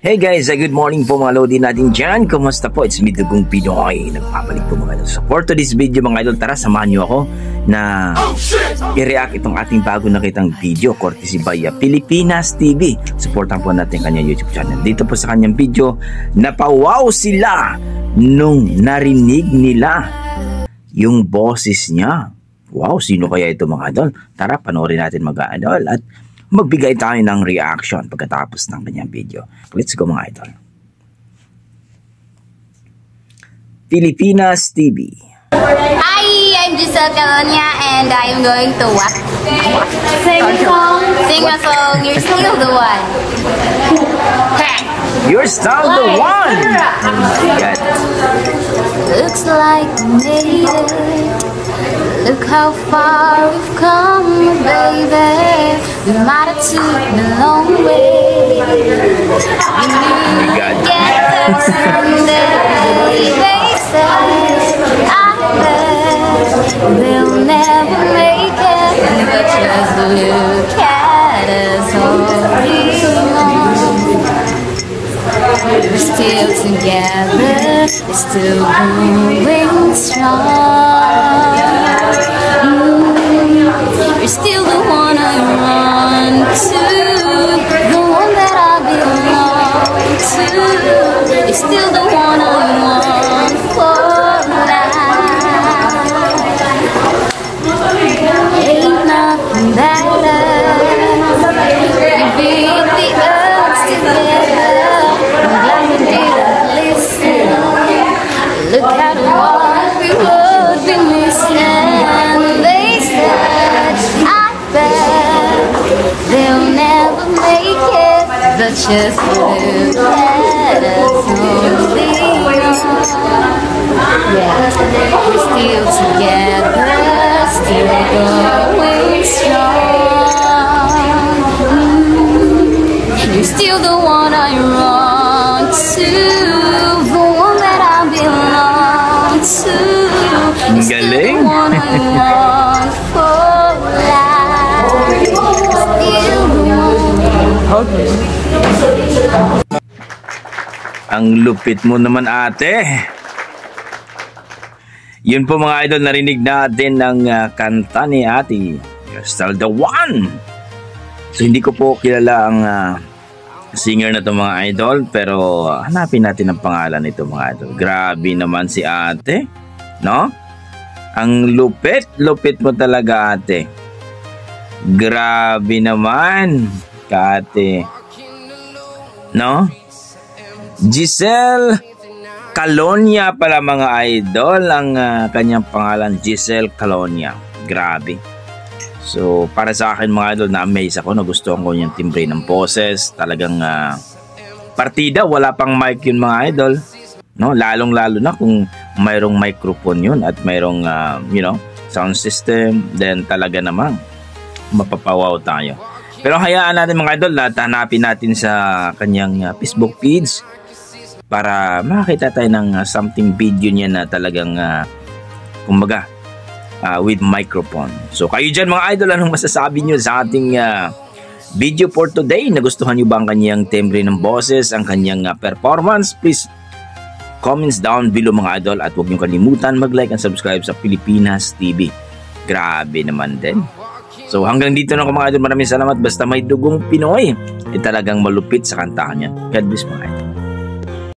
Hey guys, good morning po mga lodi natin dyan. Kumusta po? It's me, Dugong Pinoy. Nagpapalik po mga idol. So for today's video mga idol, tara samahan nyo ako na i-react itong ating bago nakitang video courtesy by Pilipinas TV. Supportan po natin kanyang YouTube channel. Dito po sa kanyang video, napawaw sila nung narinig nila yung boses niya. Wow, sino kaya ito mga idol? Tara, panoorin natin mga idol at magbigay tayo ng reaction pagkatapos ng kanyang video. Let's go mga idol. Pilipinas TV. Hi, I'm Giselle Calonia and I am going to what? Sing a song. Sing a song. You're still the one. You're still the one. Good. Looks like we made it. Look how far we've come, baby. We might have taken a long way. We knew we'd get there someday. They said, I bet they'll never make it. But just look at us holding on. We're still together, we're still going strong. You're still the one I run to, the one that I belong to. You're still the one I want for life. Ain't nothing better. We beat the odds together. I'm glad we didn't listen. Look at what we would be missing. They'll never make it, but just look at us holding on. Yeah, we're still together, still going strong. You're still the one I run to, the one that I belong to. You're still the one I want for life. Okay. Ang lupit mo naman ate. Yun po mga idol, narinig natin ng kanta ni ate. You're still the one. So hindi ko po kilala ang singer na to mga idol, pero hanapin natin ang pangalan nito mga idol. Grabe naman si ate, no? Ang lupit mo talaga ate. Grabe naman ate, no? Giselle Calonia pala mga idol ang kanyang pangalan, Giselle Calonia. Grabe. So para sa akin mga idol, na-amaze ako, nagustuhan ko yung timbre ng boses. Talagang partida, wala pang mic yun mga idol, no? Lalong-lalo na kung mayroong microphone yun at mayroong sound system, then talaga namang mapapawaw tayo. Pero hayaan natin mga idol na hanapin natin sa kanyang Facebook page para makakita tayo ng something video niya na talagang kumbaga with microphone. So kayo dyan mga idol, anong masasabi nyo sa ating video for today? Nagustuhan nyo ba ang kanyang timbre ng boses, ang kanyang performance? Please comments down below mga idol at huwag nyo kalimutan mag-like and subscribe sa Pilipinas TV. Grabe naman din. So hanggang dito na ako mga idol. Maraming salamat. Basta may dugong Pinoy, talagang malupit sa kantahan niya. God bless mga idol.